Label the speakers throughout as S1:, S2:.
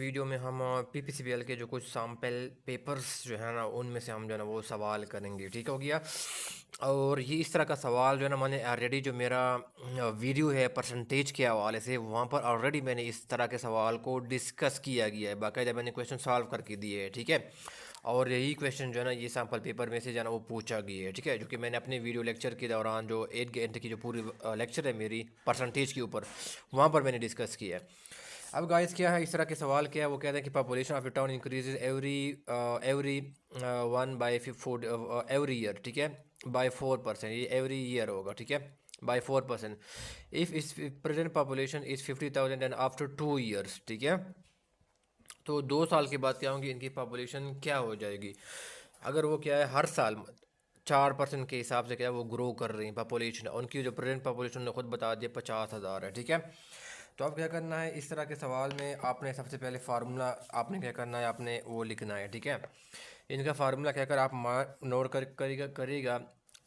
S1: Video में हम पीपीसीबीएल के जो कुछ सैम्पल पेपर्स जो है ना उनमें से हम जो है ना वो सवाल करेंगे। ठीक हो गया। और ये इस तरह का सवाल जो है ना मैंने ऑलरेडी जो मेरा वीडियो है परसेंटेज के हवाले से वहाँ पर ऑलरेडी मैंने इस तरह के सवाल को डिस्कस किया गया है, बाकायदा मैंने क्वेश्चन सॉल्व करके दिए है। ठीक है। और यही क्वेश्चन जो है ना ये सैम्पल पेपर में से जो है ना वो पूछा गया है। ठीक है, जो कि मैंने अपने वीडियो लेक्चर के दौरान जो 8 घंटे की जो पूरी लेक्चर है मेरी परसेंटेज के ऊपर वहाँ पर मैंने डिस्कस किया है। अब गाइस क्या है, इस तरह के सवाल क्या है, वो कहते हैं कि population of the town increases every 1/4 every year. ठीक है, बाय 4%, ये एवरी ईयर होगा। ठीक है, बाय 4%। इफ़ इस present population is 50,000 and after 2 years. ठीक है, तो 2 साल के बाद क्या होंगी, इनकी पॉपुलेशन क्या हो जाएगी। अगर वो क्या है हर साल 4% के हिसाब से क्या है वो ग्रो कर रही है पॉपुलेशन, उनकी जो प्रेजेंट पॉपुलेशन ने खुद बता दिया 50,000 है। ठीक है, तो अब क्या करना है, इस तरह के सवाल में आपने सबसे पहले फार्मूला आपने क्या करना है, आपने वो लिखना है। ठीक है, इनका फार्मूला क्या कर आप नोट करेगा।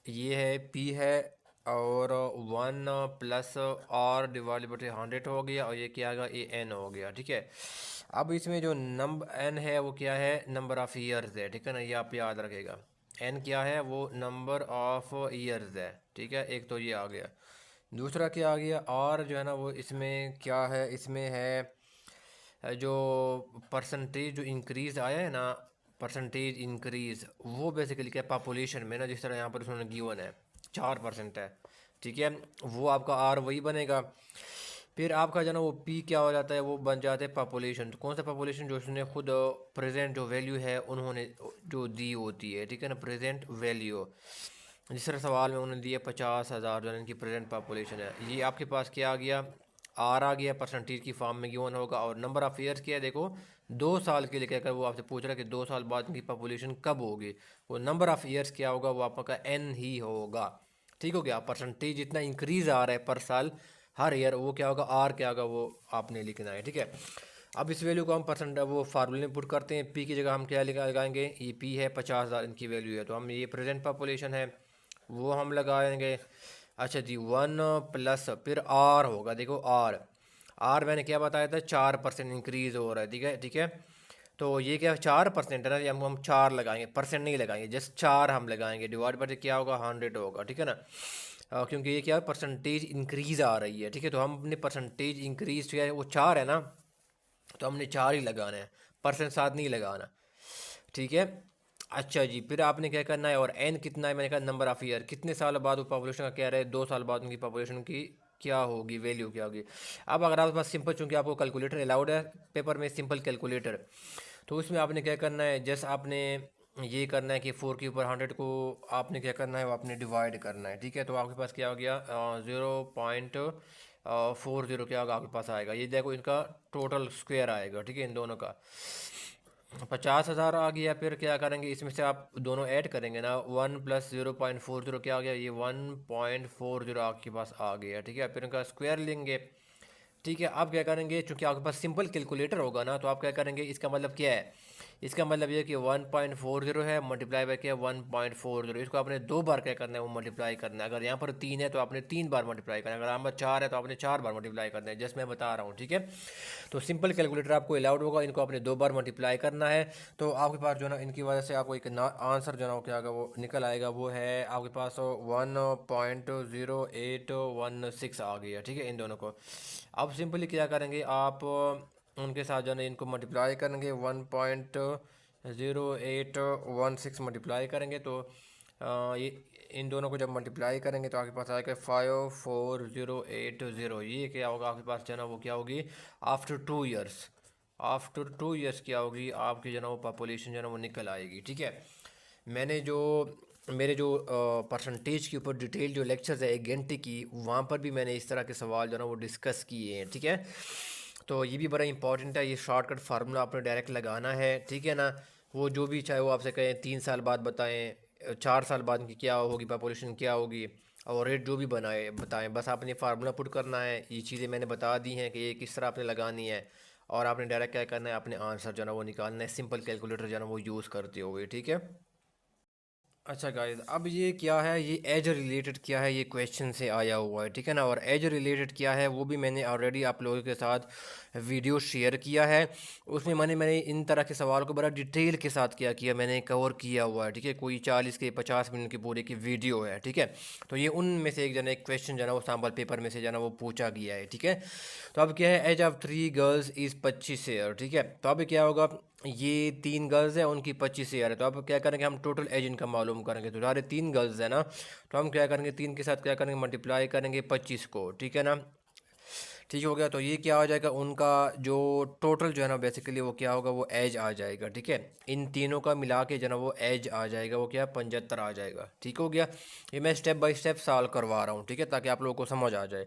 S1: ये है पी है और 1 + R/100 हो गया, और ये क्या आएगा, ये एन हो गया। ठीक है, अब इसमें जो नंबर एन है वो क्या है, नंबर ऑफ़ ईयर्स है। ठीक है ना, ये आप याद रखेगा। एन क्या है, वो नंबर ऑफ ईयर्स है। ठीक है, एक तो ये आ गया। दूसरा क्या आ गया, और जो है ना वो इसमें क्या है, इसमें है जो परसेंटेज जो इंक्रीज़ आया है ना, परसेंटेज इंक्रीज़ वो बेसिकली क्या पॉपुलेशन में ना, जिस तरह यहाँ पर उसने गिवन है 4% है। ठीक है, वो आपका आर वही बनेगा। फिर आपका जो ना वो पी क्या हो जाता है, वो बन जाता है पॉपुलेशन। तो कौन सा पॉपुलेशन, जो उसने खुद प्रेजेंट जो वैल्यू है उन्होंने जो दी होती है। ठीक है ना, प्रेजेंट वैल्यू जिस तरह सवाल में उन्होंने दिया 50,000 जो इनकी प्रेजेंट पॉपुलेशन है, ये आपके पास क्या आ गया, आर आ गया, परसेंटेज की फॉर्म में गिवन होगा। और नंबर ऑफ़ ईयर्स क्या है, देखो 2 साल के लिए कहकर वो आपसे पूछ रहा है कि 2 साल बाद इनकी पॉपुलेशन कब होगी, वो नंबर ऑफ़ ईयर्स क्या होगा, वो आपका एन ही होगा। ठीक हो गया, परसेंटेज जितना इंक्रीज़ आ रहा है पर साल हर ईयर, वो क्या होगा, आर क्या होगा, वो आपने लिखना है। ठीक है, अब इस वैल्यू को हम परसेंट वो फार्मूले में पुट करते हैं। पी की जगह हम क्या लगाएंगे, ये पी है 50,000 इनकी वैल्यू है, तो हम ये प्रेजेंट पॉपुलेशन है वो हम लगाएंगे। अच्छा जी, 1 + फिर आर होगा। देखो आर, आर मैंने क्या बताया था, 4% इंक्रीज़ हो रहा है। ठीक है, ठीक है, तो ये क्या 4% है ना, ये हम 4 लगाएंगे, परसेंट नहीं लगाएंगे, जस्ट 4 हम लगाएंगे। डिवाइड बाय क्या होगा, 100 होगा। ठीक है ना, क्योंकि ये क्या परसेंटेज इंक्रीज़ आ रही है। ठीक है, तो हमने परसेंटेज इंक्रीज किया है, वो 4 है ना, तो हमने 4 ही लगाना है, परसेंट साथ नहीं लगाना। ठीक है, अच्छा जी, फिर आपने क्या करना है, और एन कितना है, मैंने कहा नंबर ऑफ़ ईयर, कितने साल बाद वो पॉपुलेशन का कह रहे हैं, 2 साल बाद उनकी पॉपुलेशन की क्या होगी, वैल्यू क्या होगी। अब अगर आपके पास सिंपल, चूँकि आपको कैलकुलेटर अलाउड है पेपर में, सिंपल कैलकुलेटर, तो उसमें आपने क्या करना है, जस्ट आपने ये करना है कि 4 के ऊपर 100 को आपने क्या करना है, वो आपने डिवाइड करना है। ठीक है, तो आपके पास क्या हो गया, 0.40 क्या होगा आपके पास आएगा, ये देखो इनका टोटल स्क्वायर आएगा। ठीक है, इन दोनों का 50,000 आ गया। फिर क्या करेंगे, इसमें से आप दोनों ऐड करेंगे ना, 1 + 0.40 क्या आ गया, ये 1.40 आपके पास आ गया। ठीक है, फिर इनका स्क्वायर लेंगे। ठीक है, आप क्या करेंगे, चूंकि आपके पास सिंपल कैलकुलेटर होगा ना, तो आप क्या करेंगे, इसका मतलब क्या है, इसका मतलब ये कि 1.40 है मल्टीप्लाई बाय क्या, 1.40, इसको आपने 2 बार क्या करना है, वो मल्टीप्लाई करना है। अगर यहाँ पर 3 है तो आपने 3 बार मल्टीप्लाई करना है, अगर यहाँ पर 4 है तो आपने 4 बार मल्टीप्लाई करना है, जस्ट मैं बता रहा हूँ। ठीक है, तो सिंपल कैलकुलेटर आपको अलाउड होगा, इनको आपने 2 बार मल्टीप्लाई करना है। तो आपके पास जो है ना, इनकी वजह से आपको एक आंसर जो है ना वो क्या आएगा, वो निकल आएगा, वो है आपके पास 1.0816 आ गया। ठीक है, इन दोनों को अब सिंपली क्या करेंगे, आप उनके साथ जो है ना इनको मल्टीप्लाई करेंगे, 1.0816 मल्टीप्लाई करेंगे, तो ये इन दोनों को जब मल्टीप्लाई करेंगे तो आपके पास आएगा 54080। ये क्या होगा आपके पास जो है ना, वो क्या होगी, आफ्टर 2 ईयर्स, आफ्टर 2 ईयर्स क्या होगी आपकी जो है ना वो पॉपुलेशन जो है ना वो निकल आएगी। ठीक है, मैंने जो मेरे जो परसेंटेज के ऊपर डिटेल जो लेक्चर्स है 1 घंटे की, वहाँ पर भी मैंने इस तरह के सवाल जो है ना वो डिस्कस किए हैं। ठीक है, तो ये भी बड़ा इंपॉर्टेंट है, ये शॉर्टकट फार्मूला आपने डायरेक्ट लगाना है। ठीक है ना, वो जो भी चाहे वो आपसे कहें 3 साल बाद बताएं, 4 साल बाद की क्या होगी पॉपुलेशन, क्या होगी, और रेट जो भी बनाए बताएं, बस आपने फार्मूला पुट करना है। ये चीज़ें मैंने बता दी हैं कि ये किस तरह आपने लगानी है, और आपने डायरेक्ट क्या करना है, अपने आंसर जो है ना वो निकालना है, सिंपल कैलकुलेटर जो है ना वो यूज़ करते हुए। ठीक है, अच्छा गाइस, अब ये क्या है, ये एज रिलेटेड क्या है, ये क्वेश्चन से आया हुआ है। ठीक है ना, और एज रिलेटेड क्या है वो भी मैंने ऑलरेडी आप लोगों के साथ वीडियो शेयर किया है, उसमें मैंने इन तरह के सवाल को बड़ा डिटेल के साथ क्या किया, मैंने कवर किया हुआ है, ठीक है। कोई 40 के 50 मिनट की पूरी की वीडियो है, ठीक है। तो ये उनमें से एक क्वेश्चन जो है ना वो सैम्पल पेपर में से जो है ना वो पूछा गया है, ठीक है। तो अब क्या है, age of 3 girls is 25 year, ठीक है। तो अब क्या होगा, ये 3 गर्ल्स है, उनकी 25 ईयर है। तो अब क्या करेंगे, हम टोटल एज इनका मालूम करेंगे। तो सारे 3 गर्ल्स है ना, तो हम क्या करेंगे, 3 के साथ क्या करेंगे, मल्टीप्लाई करेंगे 25 को, ठीक है ना। ठीक हो गया। तो ये क्या हो जाएगा, उनका जो टोटल जो है ना बेसिकली वो क्या होगा, वो एज आ जाएगा, ठीक है। इन तीनों का मिला के जो है ना वो एज आ जाएगा, वो क्या 75 आ जाएगा, ठीक हो गया। ये मैं स्टेप बाय स्टेप सॉल्व करवा रहा हूँ, ठीक है, ताकि आप लोगों को समझ आ जाए।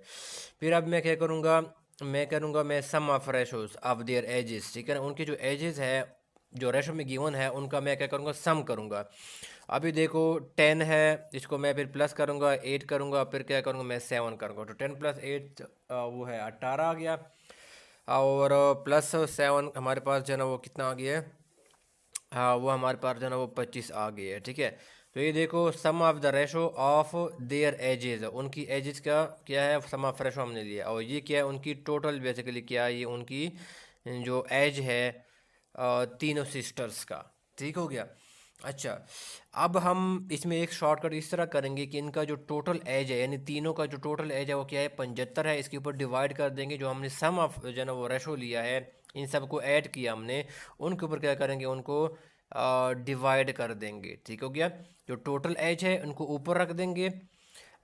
S1: फिर अब मैं क्या करूँगा, मैं करूँगा मैं sum of ratios of their ages, ठीक है ना। उनके जो एजेस है, जो रेशो में गिवन है, उनका मैं क्या करूँगा, सम करूँगा। अभी देखो 10 है, इसको मैं फिर प्लस करूँगा, 8 करूँगा, फिर क्या करूँगा, मैं 7 करूँगा। तो 10 + 8 वो है 18 आ गया, और प्लस 7 हमारे पास जो है ना वो कितना आ गया है, हाँ वो हमारे पास जो है ना वो 25 आ गई है, ठीक है। तो ये देखो sum of the ratio of their ages, उनकी एजेस का क्या है, सम ऑफ रेशो हमने लिया, और ये क्या है, उनकी टोटल बेसिकली क्या है, ये उनकी जो एज है तीनों सिस्टर्स का, ठीक हो गया। अच्छा, अब हम इसमें एक शॉर्टकट इस तरह करेंगे कि इनका जो टोटल एज है, यानी तीनों का जो टोटल एज है वो क्या है, 75 है। इसके ऊपर डिवाइड कर देंगे, जो हमने सम ऑफ जो है ना वो रेशो लिया है, इन सबको ऐड किया हमने, उनके ऊपर क्या करेंगे, उनको डिवाइड कर देंगे, ठीक हो गया। जो टोटल एज है उनको ऊपर रख देंगे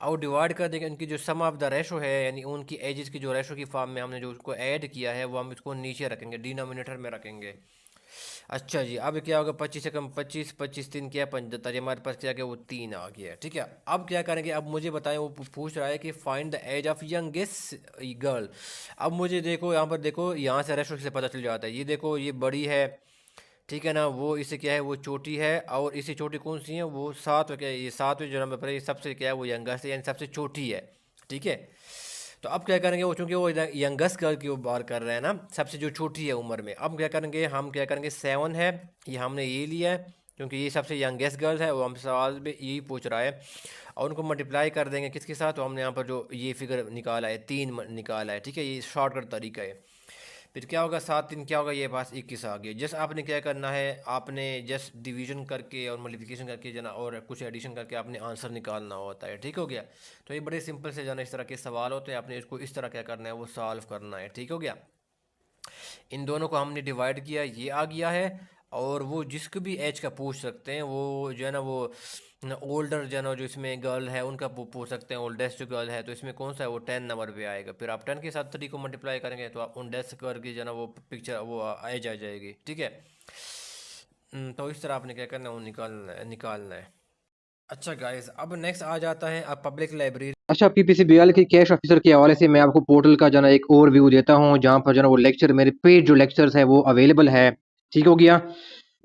S1: और डिवाइड कर देंगे उनकी जो सम ऑफ द रेशो है, यानी उनकी एजेस की जो रेशो की फॉर्म में हमने जो उसको ऐड किया है, वो हम इसको नीचे रखेंगे, डिनोमिनेटर में रखेंगे। अच्छा जी, अब क्या होगा, 25 से कम 25, 25 3 क्या 75, हमारे पास क्या गया, वो 3 आ गया, ठीक है। अब क्या करेंगे, अब मुझे बताएं, वो पूछ रहा है कि find the age of youngest girl. अब मुझे देखो यहाँ पर, देखो यहाँ से रेशो से पता चल जाता है, ये देखो ये बड़ी है, ठीक है ना, वो इसे क्या है, वो छोटी है, और इससे छोटी कौन सी है, वो 7, क्या ये 7वें जो नंबर पर है, ये सबसे क्या है, वो यंगेस्ट है, यानी सबसे छोटी है, ठीक है। तो अब क्या करेंगे, वो चूंकि वो यंगेस्ट गर्ल की वो बात कर रहे हैं ना, सबसे जो छोटी है उम्र में, अब क्या करेंगे, हम क्या करेंगे, 7 है, ये हमने ये लिया है, क्योंकि ये सबसे यंगेस्ट गर्ल है, वो हम सवाल में यही पूछ रहा है, और उनको मल्टीप्लाई कर देंगे किसके साथ, तो हमने यहाँ पर जो ये फिगर निकाला है 3 निकाला है, ठीक है, ये शॉर्टकट तरीका है। फिर क्या होगा, 7 3 क्या होगा, ये पास 21 आ गया। जस्ट आपने क्या करना है, आपने जस्ट डिवीजन करके और मल्टीप्लिकेशन करके जना और कुछ एडिशन करके आपने आंसर निकालना होता है, ठीक हो गया। तो ये बड़े सिंपल से जाना इस तरह के सवाल होते हैं, आपने इसको इस तरह क्या करना है, वो सॉल्व करना है, ठीक हो गया। इन दोनों को हमने डिवाइड किया, ये आ गया है, और वो जिसको भी एज का पूछ सकते हैं, वो जो है ना वो ओल्डर जो है ना, जो इसमें गर्ल है उनका पूछ सकते हैं, ओल्डेस्ट जो गर्ल है, तो इसमें कौन सा है, वो 10 नंबर पे आएगा। फिर आप 10 के साथ 3 को मल्टीप्लाई करेंगे, तो आप ओल्डेस्ट करके जो है ना वो पिक्चर वो एज आ जाएगी, ठीक है। तो इस तरह आपने क्या करना है, वो निकालना है। अच्छा गाइस, अब नेक्स्ट आ जाता है अब पब्लिक लाइब्रेरी।
S2: अच्छा, पीपीसीबीएल के कैश ऑफिसर के हवाले से मैं आपको पोर्टल का जो है एक ओवरव्यू देता हूँ, जहाँ पर जो है वो लेक्चर, मेरे पेड जो लेक्चर्स है वो अवेलेबल है, ठीक हो गया।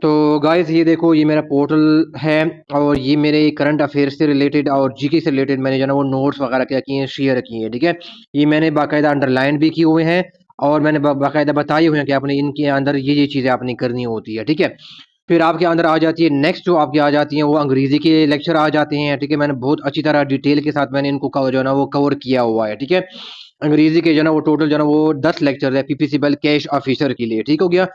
S2: तो गाइस ये देखो, ये मेरा पोर्टल है, और ये मेरे करंट अफेयर्स से रिलेटेड और जीके से रिलेटेड मैंने जो है ना वो नोट्स वगैरह क्या किए हैं, शेयर किए हैं, ठीक है। ये मैंने बाकायदा अंडरलाइन भी किए हुए हैं, और मैंने बाकायदा बताए हुए हैं कि आपने इनके अंदर ये चीज़ें आपने करनी होती है, ठीक है। फिर आपके अंदर आ जाती है नेक्स्ट, जो आपकी आ जाती हैं वो अंग्रेजी के लेक्चर आ जाते हैं, ठीक है। मैंने बहुत अच्छी तरह डिटेल के साथ मैंने इनको जो है ना वो कवर किया हुआ है, ठीक है। अंग्रेजी के जो है ना वो टोटल जो है ना वो 10 लेक्चर है पीपीसीबीएल कैश ऑफिसर के लिए, ठीक हो गया।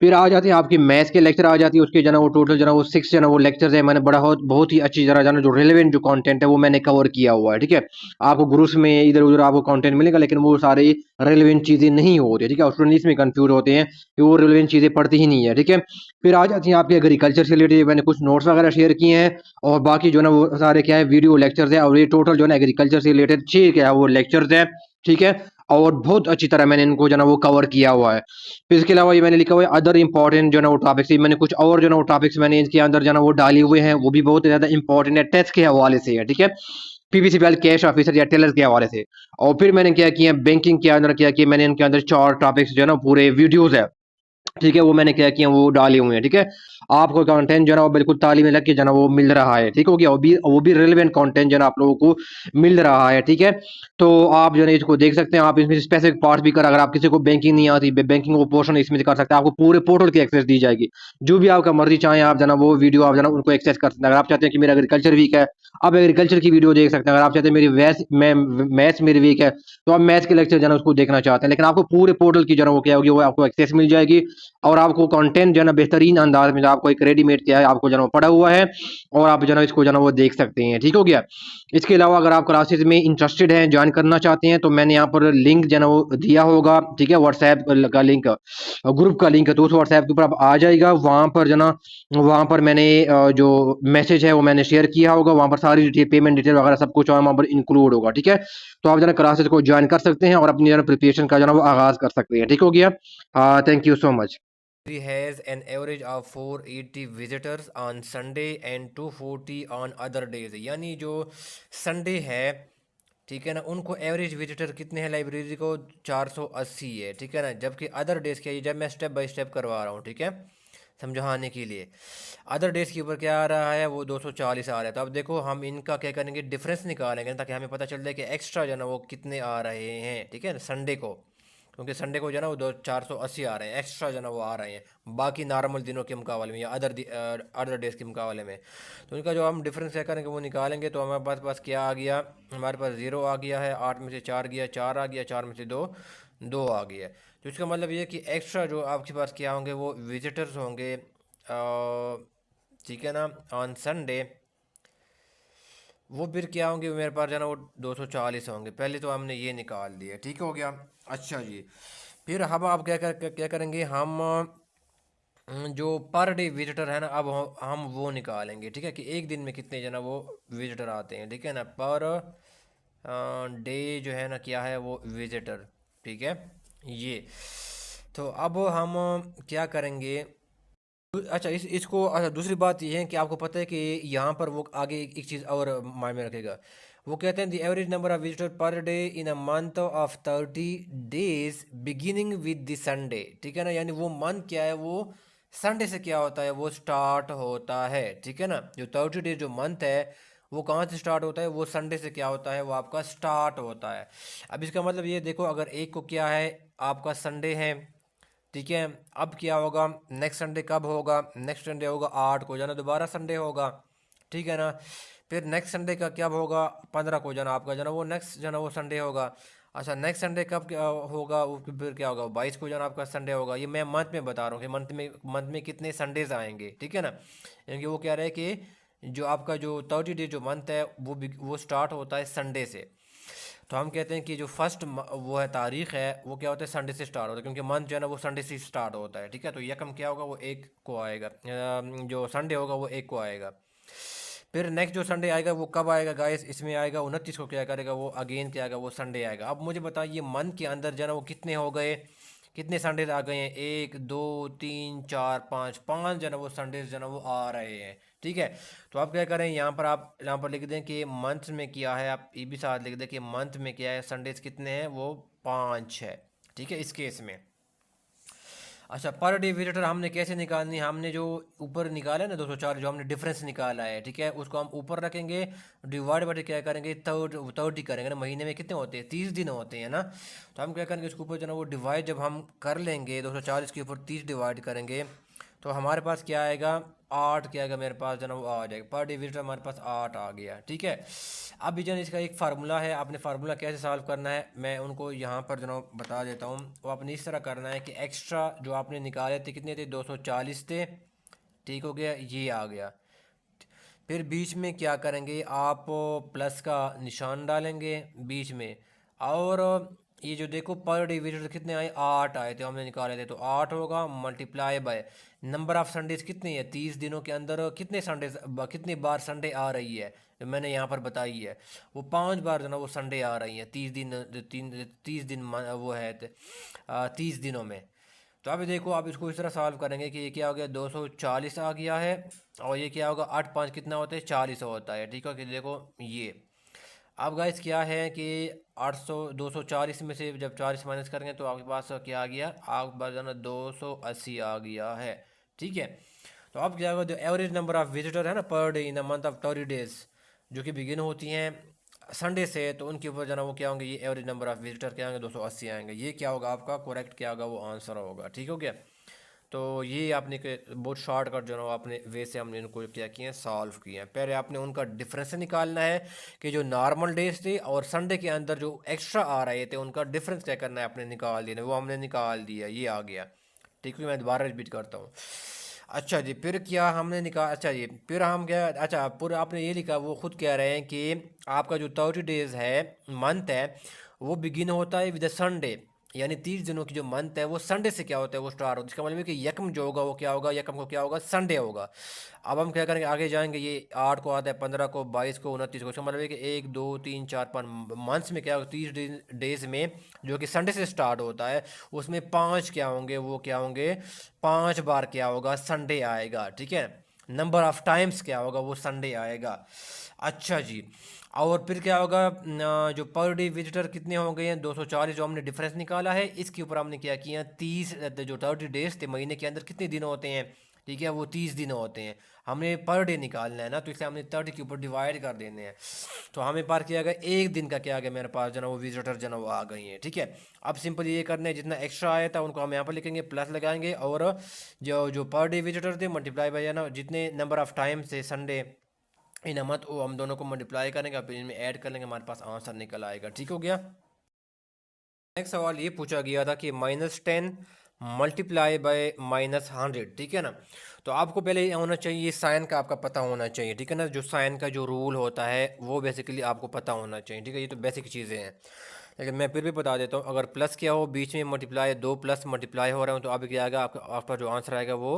S2: फिर आ जाते हैं आपकी मैथ्स के लेक्चर आ जाती है, उसके जो है ना वो टोटल जो है ना वो 6 जो है ना वो लेक्चर्स है, मैंने बड़ा बहुत ही अच्छी तरह जो है ना जो रेलेवेंट जो कंटेंट है वो मैंने कवर किया हुआ है, ठीक है। आपको ग्रुप्स में इधर उधर आपको कंटेंट मिलेगा, लेकिन वो सारी रेलेवेंट चीजें नहीं होती, ठीक है। स्टूडेंट इसमें कंफ्यूज होते हैं कि वो रेलेवेंट चीजें पढ़ती ही नहीं है, ठीक है। फिर आ जाती हैं आपके एग्रीकल्चर से रिलेटेड मैंने कुछ नोट्स वगैरह शेयर किए हैं, और बाकी जो है ना वो सारे क्या है वीडियो लेक्चर्स है, और ये टोटल जो है ना एग्रीकल्चर से रिलेटेड 6 क्या है वो लेक्चर्स है, ठीक है। और बहुत अच्छी तरह मैंने इनको जो है ना वो कवर किया हुआ है। फिर इसके अलावा ये मैंने लिखा हुआ है अदर इंपॉर्टेंट जो है ना वो टॉपिक्स, मैंने कुछ और जो है ना वो टॉपिक्स मैंने इसके अंदर जो है ना वो डाले हुए हैं, वो भी बहुत ज्यादा इंपॉर्टेंट है टेस्ट के हवाले से है, ठीक है। पीपीसीबीएल कैश ऑफिसर या टेलर के हवाले से। और फिर मैंने क्या किया, बैंकिंग के अंदर क्या किया, मैंने इनके अंदर 4 टॉपिक्स जो है ना पूरे वीडियोज है ठीक है, वो मैंने क्या किया, वो डाले हुए हैं, ठीक है। आपको कंटेंट जो है ना वो बिल्कुल ताली में लग के जो है ना वो मिल रहा है, ठीक हो गया? वो भी रिलेवेंट कंटेंट जो है ना आप लोगों को मिल रहा है, ठीक है। तो आप जो है ना इसको देख सकते हैं, आप इसमें स्पेसिफिक पार्ट्स भी कर, अगर आप किसी को बैंकिंग नहीं आती, बैंकिंग वो पोर्शन इसमें से कर सकते हैं, आपको पूरे पोर्टल की एक्सेस दी जाएगी। जो भी आपका मर्जी चाहे आप जो है ना वो वीडियो आप जो है ना उनको एक्सेस कर सकते हैं। अगर आप चाहते हैं कि मेरा एग्रीकल्चर वीक है, आप एग्रीकल्चर की वीडियो देख सकते हैं। अगर आप चाहते हैं मेरी मैथ्स मेरी वीक है, तो आप मैथ्स के लेक्चर जो है ना उसको देखना चाहते हैं, लेकिन आपको पूरे पोर्टल की जो है ना वो क्या होगी, वो आपको एक्सेस मिल जाएगी। और आपको कंटेंट जो है ना बेहतरीन अंदाज में, जो आपको एक रेडीमेड क्या है आपको जो है ना पड़ा हुआ है, और आप जो है ना इसको जो है ना वो देख सकते हैं, ठीक हो गया? इसके अलावा अगर आप क्लासेस में इंटरेस्टेड हैं, ज्वाइन करना चाहते हैं, तो मैंने यहाँ पर लिंक जो है ना वो दिया होगा, ठीक है? व्हाट्सएप का लिंक, ग्रुप का लिंक है, तो उस व्हाट्सएप के ऊपर आप आ जाएगा, वहाँ पर जो है ना वहाँ पर मैंने जो मैसेज है वो मैंने शेयर किया होगा, वहाँ पर सारी डिटेल, पेमेंट डिटेल वगैरह सब कुछ वहाँ पर इंक्लूड होगा, ठीक है? तो आप जो है ना क्लासेस को ज्वाइन कर सकते हैं और अपनी जो है प्रिपरेशन का जो है ना वो आगाज कर सकते हैं, ठीक हो गया? Thank you so much.
S1: has an average of 480 visitors on Sunday and 240 on other days। यानी जो संडे है, ठीक है ना, उनको एवरेज विजिटर कितने हैं लाइब्रेरी को, 480 है, ठीक है ना। जबकि अदर डेज क्या है, जब मैं स्टेप बाय स्टेप करवा रहा हूँ, ठीक है, समझाने के लिए। अदर डेज के ऊपर क्या आ रहा है, वो 240 आ रहा है। तो अब देखो हम इनका क्या करेंगे, डिफरेंस निकालेंगे, ताकि हमें पता चल जाए कि एक्स्ट्रा जो है ना वो कितने आ रहे हैं, ठीक है ना, संडे को। क्योंकि संडे को जो है ना वो 480 आ रहे हैं, एक्स्ट्रा जो है ना वो आ रहे हैं बाकी नॉर्मल दिनों के मुकाबले में, या अदर डेज के मुकाबले में। तो इनका जो हम डिफरेंस क्या करेंगे, वो निकालेंगे। तो हमारे पास क्या आ गया, हमारे पास 0 आ गया है, 8 में से 4 गया, 4 आ गया, 4 में से 2 2 आ गया। तो इसका मतलब ये है कि एक्स्ट्रा जो आपके पास क्या होंगे, वो विजिटर्स होंगे, ठीक है ना, ऑन संडे। वो फिर क्या होंगे मेरे पास जो है ना वो 240 होंगे। पहले तो हमने ये निकाल दिया, ठीक हो गया। अच्छा जी, फिर हम आप क्या करेंगे, हम जो पर डे विजिटर है ना, अब हम वो निकालेंगे, ठीक है, कि एक दिन में कितने जो है ना वो विजिटर आते हैं, ठीक है ना, पर डे जो है ना क्या है वो विजिटर, ठीक है ये। तो अब हम क्या करेंगे, अच्छा इसको, अच्छा दूसरी बात ये है कि आपको पता है कि यहाँ पर वो आगे एक चीज़ और मायने में रखेगा। वो कहते हैं the average number of visitor per day in a month of 30 days beginning with the Sunday, ठीक है ना। यानी वो मंथ क्या है, वो संडे से क्या होता है, वो स्टार्ट होता है, ठीक है ना। जो 30 डेज जो मंथ है, वो कहाँ से स्टार्ट होता है, वो संडे से क्या होता है, वो आपका स्टार्ट होता है। अब इसका मतलब ये देखो, अगर एक को क्या है, आपका संडे है, ठीक है। अब क्या होगा, नेक्स्ट संडे कब होगा, नेक्स्ट संडे होगा 8 को, जाना दोबारा संडे होगा, ठीक है ना। फिर नेक्स्ट संडे का क्या होगा, 15 को जाना आपका जाना वो नेक्स्ट जाना वो संडे होगा। अच्छा नेक्स्ट संडे कब क्या होगा, फिर क्या होगा, 22 को जाना आपका संडे होगा। ये मैं मंथ में बता रहा हूँ कि मंथ में कितने संडेज आएंगे, ठीक है ना। यानी वो कह रहे हैं कि जो आपका जो 30 डे जो मंथ है, वो स्टार्ट होता है संडे से। तो हम कहते हैं कि जो फर्स्ट वो है तारीख है, वो क्या होता है, संडे से स्टार्ट होता है, क्योंकि मंथ जो है ना वो संडे से स्टार्ट होता है, ठीक है। तो यकम क्या होगा, वो एक को आएगा, जो संडे होगा वो एक को आएगा। फिर नेक्स्ट जो संडे आएगा वो कब आएगा गाइस, इसमें आएगा 29 को, क्या करेगा वो अगेन क्या आएगा, वो संडे आएगा। अब मुझे बताइए मंथ के अंदर जो है ना वो कितने हो गए, कितने संडेज आ गए हैं, 1 2 3 4 5, 5 जो है ना वो संडेज जो है ना वो आ रहे हैं, ठीक है। तो आप क्या करें, यहाँ पर आप यहाँ पर लिख दें कि मंथ में क्या है, आप ये भी साथ लिख दें कि मंथ में क्या है, संडेज कितने हैं, वो 5 है, ठीक है, इस केस में। अच्छा पर डे विजिटर हमने कैसे निकालनी, हमने जो ऊपर निकाला है ना 204, जो हमने डिफरेंस निकाला है, ठीक है, उसको हम ऊपर रखेंगे, डिवाइड बाय क्या करेंगे, 30 करेंगे ना। महीने में कितने होते हैं, 30 दिन होते हैं ना। तो हम क्या करेंगे, उसके ऊपर जो ना वो डिवाइड जब हम कर लेंगे, 240 के ऊपर 30 डिवाइड करेंगे, तो हमारे पास क्या आएगा, 8 क्या आएगा मेरे पास जो ना वो आ जाएगा, पर डे विजिटर हमारे पास 8 आ गया, ठीक है। अब जन इसका एक फार्मूला है, आपने फार्मूला कैसे सॉल्व करना है मैं उनको यहाँ पर जो बता देता हूँ। वो आपने इस तरह करना है कि एक्स्ट्रा जो आपने निकाले थे कितने थे, 240 थे, ठीक हो गया, ये आ गया। फिर बीच में क्या करेंगे, आप प्लस का निशान डालेंगे बीच में। और ये जो देखो पर डे विजिटर कितने आए, 8 आए थे, हमने निकाले थे, तो 8 होगा multiply by number of Sundays कितने हैं, 30 दिनों के अंदर कितने संडेज, कितनी बार संडे आ रही है, जो मैंने यहाँ पर बताई है, वो 5 बार जो ना वो संडे आ रही है, 30 दिन वो है 30 दिनों में। तो अभी देखो, आप इसको इस तरह सॉल्व करेंगे कि ये क्या हो गया, 240 आ गया है, और ये क्या होगा, 8 5 कितना होता है, 40 होता है, ठीक है। कि देखो ये अब गाइस क्या है कि 800 204 इसमें से जब 40 माइनस करेंगे तो आपके पास क्या आ गया, आपके पास जो है ना 280 आ गया है। ठीक है, तो अब क्या होगा, जो एवरेज नंबर ऑफ विजिटर है ना per day in the month of 30 days, जो कि बिगिन होती हैं संडे से, तो उनके ऊपर जो है ना वो क्या होंगे, ये एवरेज नंबर ऑफ विजिटर क्या होंगे, 280 आएंगे। ये क्या होगा आपका करेक्ट, क्या होगा वो आंसर होगा। ठीक हो गया। तो ये आपने बहुत शॉर्टकट जो है ना आपने वे से हमने इनको क्या किए हैं, सॉल्व किए हैं। पहले आपने उनका डिफरेंस निकालना है कि जो नॉर्मल डेज थे और संडे के अंदर जो एक्स्ट्रा आ रहे थे उनका डिफरेंस क्या करना है, आपने निकाल देना, वो हमने निकाल दिया, ये आ गया। ठीक है, मैं दोबारा रिपीट करता हूँ। अच्छा जी, फिर क्या हमने निकाल, अच्छा जी फिर हम क्या, अच्छा पूरा आपने ये लिखा, वो खुद कह रहे हैं कि आपका जो 30 डेज है मंथ है वो बिगिन होता है विद संडे, यानी 30 दिनों की जो मंथ है वो संडे से क्या होता है वो स्टार्ट होता है। इसका मतलब है कि यकम जो होगा वो क्या होगा, यकम को क्या होगा, संडे होगा। अब हम क्या करेंगे, आगे जाएंगे, ये 8 को आता है, 15 को, 22 को, 29 को। इसका मतलब है कि 1 2 3 4 5 मंथ्स में क्या होगा, 30 डेज में जो कि संडे से स्टार्ट होता है उसमें 5 क्या होंगे, वो क्या होंगे, 5 बार क्या होगा, संडे आएगा। ठीक है, नंबर ऑफ टाइम्स क्या होगा, वो संडे आएगा। अच्छा जी, और फिर क्या होगा, जो पर डे विजिटर कितने हो गए हैं, 240, जो हमने डिफरेंस निकाला है इसके ऊपर हमने क्या किया, 30, जो 30 डेज थे महीने के अंदर कितने दिन होते हैं, ठीक है, वो 30 दिन होते हैं। हमने पर डे निकालना है ना, तो इसलिए हमने 30 के ऊपर डिवाइड कर देने हैं। तो हमें पार किया गया एक दिन का, क्या आ गया मेरे पास जो ना वो विजिटर जो ना वो आ गई हैं। ठीक है, अब सिंपल ये करना है, जितना एक्स्ट्रा आया था उनको हम यहाँ पर लिखेंगे, प्लस लगाएंगे, और जो जो पर डे विजिटर थे मल्टीप्लाई बाय ना जितने नंबर ऑफ टाइम से संडे इन मत, वो हम दोनों को मल्टीप्लाई करेंगे, फिर इनमें ऐड कर लेंगे, हमारे पास आंसर निकल आएगा। ठीक हो गया। नेक्स्ट सवाल ये पूछा गया था कि -10 मल्टीप्लाई बाय -100। ठीक है ना, तो आपको पहले ये होना चाहिए, साइन का आपका पता होना चाहिए। ठीक है ना, जो साइन का जो रूल होता है वो बेसिकली आपको पता होना चाहिए। ठीक है, ये तो बेसिक चीज़ें हैं, लेकिन मैं फिर भी बता देता हूँ। अगर प्लस क्या हो बीच में मल्टीप्लाई, दो प्लस मल्टीप्लाई हो रहे हो, तो अब क्या आएगा, आपका जो आंसर आएगा वो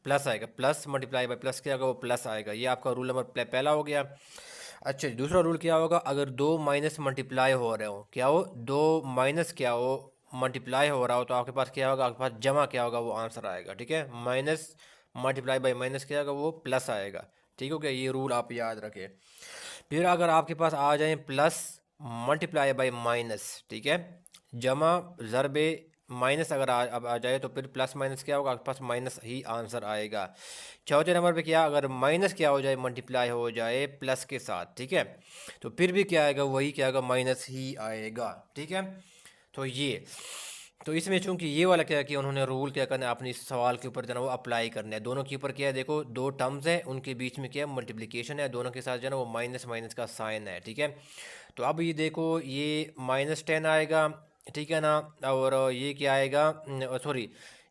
S1: प्लस आएगा। प्लस मल्टीप्लाई बाय प्लस क्या आएगा, वो प्लस आएगा। ये आपका रूल नंबर पहला हो गया। अच्छा जी, दूसरा रूल क्या होगा, अगर दो माइनस मल्टीप्लाई हो रहे हो, क्या हो, दो माइनस क्या हो मल्टीप्लाई हो रहा हो, तो आपके पास क्या होगा, आपके पास जमा क्या होगा, वो आंसर आएगा। ठीक है, माइनस मल्टीप्लाई बाय माइनस क्या होगा, वो प्लस आएगा। ठीक हो गया, ये रूल आप याद रखें। फिर अगर आपके पास आ जाए प्लस मल्टीप्लाई बाय माइनस, ठीक है, जमा ज़रबे माइनस अगर अब आ जाए, तो फिर प्लस माइनस क्या होगा, आपके पास माइनस ही आंसर आएगा। चौथे नंबर पे क्या, अगर माइनस क्या हो जाए, मल्टीप्लाई हो जाए प्लस के साथ, ठीक है, तो फिर भी क्या आएगा, वही क्या आएगा, माइनस ही आएगा। ठीक है, तो ये, तो इसमें चूंकि ये वाला क्या है कि उन्होंने रूल क्या करना है, अपने इस सवाल के ऊपर जो है ना वो अप्लाई करना है। दोनों के ऊपर क्या है, देखो दो टर्म्स है, उनके बीच में क्या है, मल्टीप्लिकेशन है, दोनों के साथ जो है ना वो माइनस माइनस का साइन है। ठीक है, तो अब ये देखो, ये -10 आएगा, ठीक है ना, और ये क्या आएगा, सॉरी,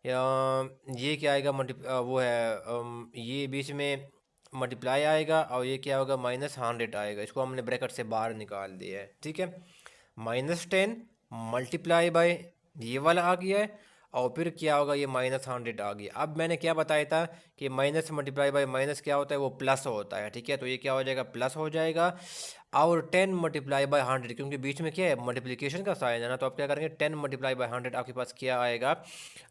S1: ये क्या आएगा, वो है, ये बीच में मल्टीप्लाई आएगा, और ये क्या होगा, -100 आएगा। इसको हमने ब्रैकेट से बाहर निकाल दिया है। ठीक है, -10 मल्टीप्लाई बाय ये वाला आ गया है, और फिर क्या होगा, ये -100 आ गया। अब मैंने क्या बताया था कि माइनस मल्टीप्लाई बाय माइनस क्या होता है, वो प्लस होता है। ठीक है, तो ये क्या हो जाएगा, प्लस हो जाएगा। और 10 मल्टीप्लाई बाय 100, क्योंकि बीच में क्या है, मल्टीप्लिकेशन का साइन है ना, तो आप क्या करेंगे, 10 मल्टीप्लाई बाय 100, आपके पास क्या आएगा,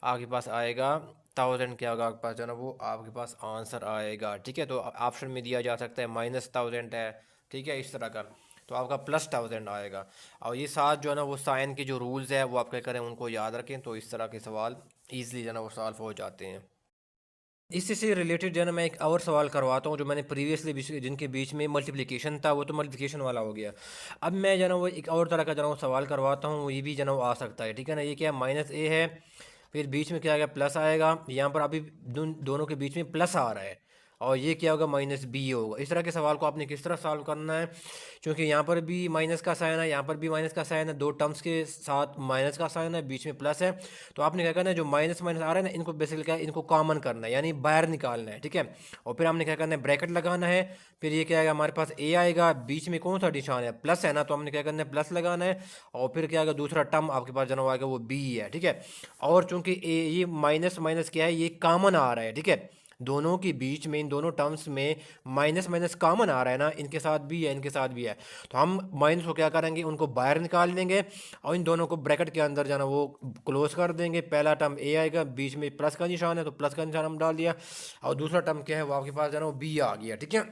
S1: आपके पास आएगा 1000, क्या होगा आपके पास जो है ना वो आपके पास आंसर आएगा। ठीक है, तो ऑप्शन में दिया जा सकता है -1000 है, ठीक है, इस तरह का, तो आपका +1000 आएगा। और ये साथ जो है ना वो साइन के जो रूल्स है वो आप क्या करें, उनको याद रखें, तो इस तरह के सवाल ईजिली जो है ना वो सॉल्व हो जाते हैं। इसी से रिलेटेड जो है ना मैं एक और सवाल करवाता हूँ, जो मैंने प्रीवियसली जिनके बीच में मल्टीप्लिकेशन था, वो तो मल्टीप्लिकेशन वाला हो गया। अब मैं जो है ना वो एक और तरह का जो है ना वो सवाल करवाता हूँ, ये भी जो है ना वो आ सकता है। ठीक है ना, ये क्या -a है, फिर बीच में क्या आएगा, प्लस आएगा, यहाँ पर अभी दोनों के बीच में प्लस आ रहा है, और ये क्या होगा, -b होगा। इस तरह के सवाल को आपने किस तरह सॉल्व करना है, क्योंकि यहाँ पर भी माइनस का साइन है, यहाँ पर भी माइनस का साइन है, दो टर्म्स के साथ माइनस का साइन है, बीच में प्लस है, तो आपने क्या करना है, जो माइनस माइनस आ रहा है ना, इनको बेसिकली क्या है, इनको कॉमन करना है, यानी बाहर निकालना है। ठीक है, और फिर हमने क्या करना है, ब्रैकेट लगाना है, फिर ये क्या आएगा, हमारे पास a आएगा, बीच में कौन सा निशान है, प्लस है ना, तो हमने क्या करना है, प्लस लगाना है, और फिर क्या आएगा, दूसरा टर्म आपके पास जो आएगा वो b है। ठीक है, और चूंकि ये माइनस माइनस क्या है, ये कॉमन आ रहा है। ठीक है, दोनों के बीच में, इन दोनों टर्म्स में माइनस माइनस कॉमन आ रहा है ना, इनके साथ भी है, इनके साथ भी है, तो हम माइनस को क्या करेंगे, उनको बाहर निकाल लेंगे, और इन दोनों को ब्रैकेट के अंदर जाना वो क्लोज कर देंगे। पहला टर्म a आएगा, बीच में प्लस का निशान है, तो प्लस का निशान हम डाल दिया, और दूसरा टर्म क्या है, वो आपके पास जाना वो b आ गया। ठीक है,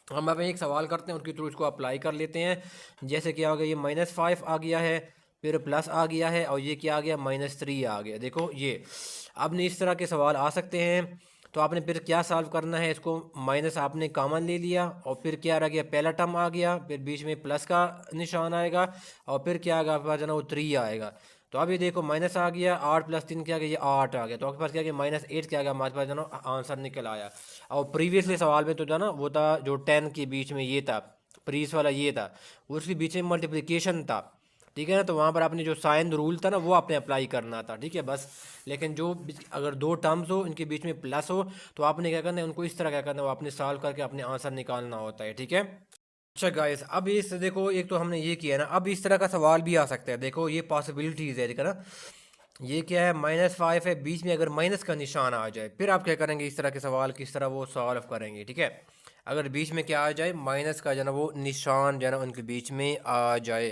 S1: हम अब एक सवाल करते हैं, उनके थ्रू इसको अप्लाई कर लेते हैं। जैसे क्या हो गया, ये -5 आ गया है, फिर प्लस आ गया है, और ये क्या आ गया, -3 आ गया। देखो ये अब इस तरह के सवाल आ सकते हैं। तो आपने फिर क्या सॉल्व करना है, इसको माइनस आपने कॉमन ले लिया, और फिर क्या रह गया, पहला टर्म आ गया, फिर बीच में प्लस का निशान आएगा, और फिर क्या आएगा आपके पास जो ना वो 3 आएगा। तो अब ये देखो माइनस आ गया, 8 + 3 क्या आ गया, ये 8 आ गया। तो आपके पास क्या आ गया, -8 क्या आ गया, हमारे पास जो ना आंसर निकल आया। और प्रीवियसली सवाल में तो जो ना वो था, जो 10 के बीच में ये था, प्रीवियस वाला ये था, उसके बीच में मल्टीप्लिकेशन था, ठीक है ना। तो वहाँ पर आपने जो साइन रूल था ना वो आपने अप्लाई करना था, ठीक है बस। लेकिन जो अगर दो टर्म्स हो, इनके बीच में प्लस हो, तो आपने क्या करना है, उनको इस तरह क्या करना है, वो आपने सॉल्व करके अपने आंसर निकालना होता है, ठीक है। अच्छा गाइस, अब इस देखो, एक तो हमने ये किया ना, अब इस तरह का सवाल भी आ सकता है। देखो ये पॉसिबिलिटीज़ है, ठीक है ना। ये क्या है, -5 है, बीच में अगर माइनस का निशान आ जाए, फिर आप क्या करेंगे, इस तरह के सवाल किस तरह वो सॉल्व करेंगे, ठीक है। अगर बीच में क्या आ जाए, माइनस का जो ना वो निशान जो ना उनके बीच में आ जाए,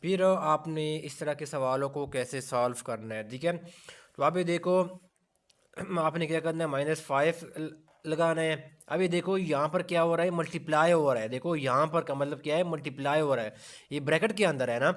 S1: फिर आपने इस तरह के सवालों को कैसे सॉल्व करना है, ठीक है। तो आप ये देखो, आपने क्या करना है, -5 लगाना है। अभी देखो यहाँ पर क्या हो रहा है, मल्टीप्लाई हो रहा है। देखो यहाँ पर का मतलब क्या है, मल्टीप्लाई हो रहा है, ये ब्रैकेट के अंदर है ना।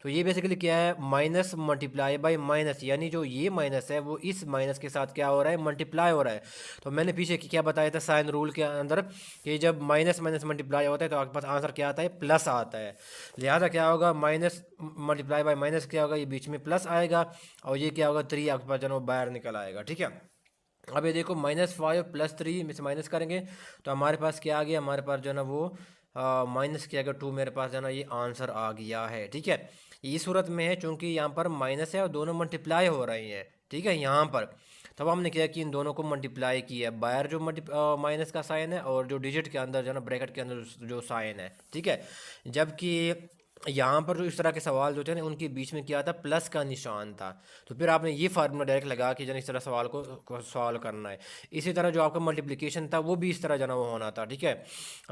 S1: तो ये बेसिकली क्या है, माइनस मल्टीप्लाई बाय माइनस, यानी जो ये माइनस है वो इस माइनस के साथ क्या हो रहा है, मल्टीप्लाई हो रहा है। तो मैंने पीछे क्या बताया था साइन रूल के अंदर, कि जब माइनस माइनस मल्टीप्लाई होता है तो आपके पास आंसर क्या आता है, प्लस आता है। लिहाजा क्या होगा, माइनस मल्टीप्लाई बाय माइनस क्या होगा, ये बीच में प्लस आएगा, और ये क्या होगा, 3 आपके पास जो है वो बाहर निकल आएगा, ठीक है। अब ये देखो, -5 + 3 में से माइनस करेंगे तो हमारे पास क्या आ गया, हमारे पास जो है ना वो माइनस किया गया 2, मेरे पास जो है ना ये आंसर आ गया है, ठीक है। इस सूरत में है चूंकि यहाँ पर माइनस है और दोनों मल्टीप्लाई हो रही हैं, ठीक है, यहाँ पर। तब हमने क्या कि इन दोनों को मल्टीप्लाई किया, बाहर जो माइनस का साइन है, और जो डिजिट के अंदर जो है ना ब्रैकेट के अंदर जो साइन है, ठीक है। जबकि यहाँ पर जो इस तरह के सवाल जो थे ना, उनके बीच में क्या था, प्लस का निशान था। तो फिर आपने ये फार्मूला डायरेक्ट लगा कि जन इस तरह सवाल को सॉल्व करना है। इसी तरह जो आपका मल्टीप्लिकेशन था वो भी इस तरह जाना वो होना था, ठीक है।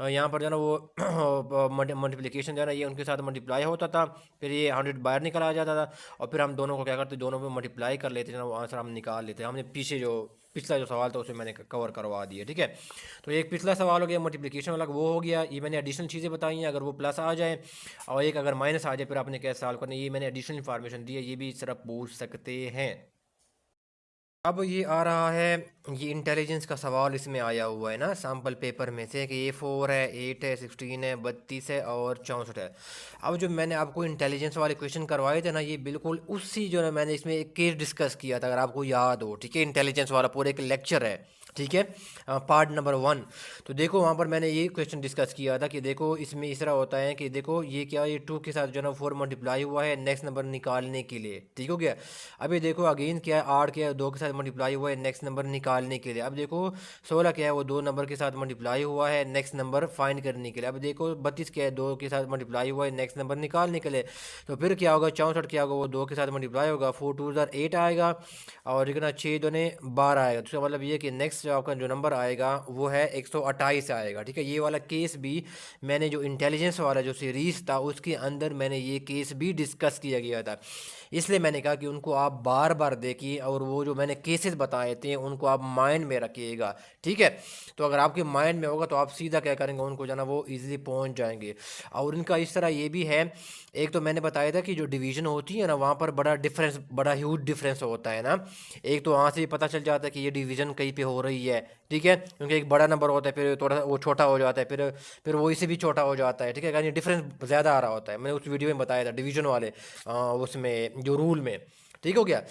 S1: यहाँ पर जो ना वो मल्टीप्लिकेशन जो है ना, ये उनके साथ मल्टीप्लाई होता था, फिर ये 100 बाहर निकल आ जाता था, और फिर हम दोनों को क्या करते, दोनों में मल्टीप्लाई कर लेते थे ना, वो आंसर हम निकाल लेते। हमने पीछे जो पिछला जो सवाल था उसे मैंने कवर करवा दिया, ठीक है। तो एक पिछला सवाल हो गया मल्टीप्लिकेशन वाला, वो हो गया। ये मैंने एडिशनल चीज़ें बताई हैं, अगर वो प्लस आ जाए और एक अगर माइनस आ जाए, फिर आपने कैसे सॉल्व करना है, ये मैंने एडिशनल इन्फॉर्मेशन दी है, ये भी इस तरह पूछ सकते हैं। अब ये आ रहा है, ये इंटेलिजेंस का सवाल इसमें आया हुआ है ना सैम्पल पेपर में से, कि A4 है, 8 है, 16 है, 32 है और 64 है। अब जो मैंने आपको इंटेलिजेंस वाले क्वेश्चन करवाए थे ना, ये बिल्कुल उसी जो ना मैंने इसमें एक केस डिस्कस किया था, अगर आपको याद हो, ठीक है। इंटेलिजेंस वाला पूरा एक लेक्चर है, ठीक है, पार्ट नंबर 1। तो देखो वहाँ पर मैंने ये क्वेश्चन डिस्कस किया था कि देखो इसमें इस तरह होता है कि देखो ये क्या, ये 2 के साथ जो ना 4 मल्टीप्लाई हुआ है नेक्स्ट नंबर निकालने के लिए, ठीक हो गया। अभी देखो अगेन क्या है, 8 क्या है, 2 के साथ मल्टीप्लाई हुआ है नेक्स्ट नंबर निकालने के लिए। अब देखो 16 क्या है, वो 2 नंबर के साथ मल्टीप्लाई हुआ है नेक्स्ट नंबर फाइंड करने के लिए। अब देखो 32 क्या है, 2 के साथ मल्टीप्लाई हुआ है नेक्स्ट नंबर निकालने के लिए। तो फिर क्या होगा, 64 क्या होगा, वो 2 के साथ मल्टीप्लाई होगा, 4 2 8 आएगा, और कितना 6 2 12 आएगा। तो इसका मतलब ये कि नेक्स्ट आपका जो नंबर आएगा वो है 128 आएगा, ठीक है। ये वाला केस भी मैंने जो इंटेलिजेंस वाला जो सीरीज़ था उसके अंदर मैंने ये केस भी डिस्कस किया गया था। इसलिए मैंने कहा कि उनको आप बार बार देखिए, और वो जो मैंने केसेस बताए थे उनको आप माइंड में रखिएगा, ठीक है। तो अगर आपके माइंड में होगा तो आप सीधा क्या करेंगे, उनको जो है ना वो ईजिली पहुंच जाएंगे। और इनका इस तरह ये भी है, एक तो मैंने बताया था कि जो डिवीज़न होती है ना वहाँ पर बड़ा डिफरेंस, बड़ा ह्यूज डिफरेंस होता है ना। एक तो वहाँ से भी पता चल जाता है कि ये डिवीज़न कहीं पे हो रही है, ठीक है, क्योंकि एक बड़ा नंबर होता है, फिर थोड़ा वो छोटा हो जाता है, फिर वो इससे भी छोटा हो जाता है, ठीक है, यानी डिफरेंस ज़्यादा आ रहा होता है। मैंने उस वीडियो में बताया था डिवीज़न वाले उसमें जो रूल में, ठीक हो गया।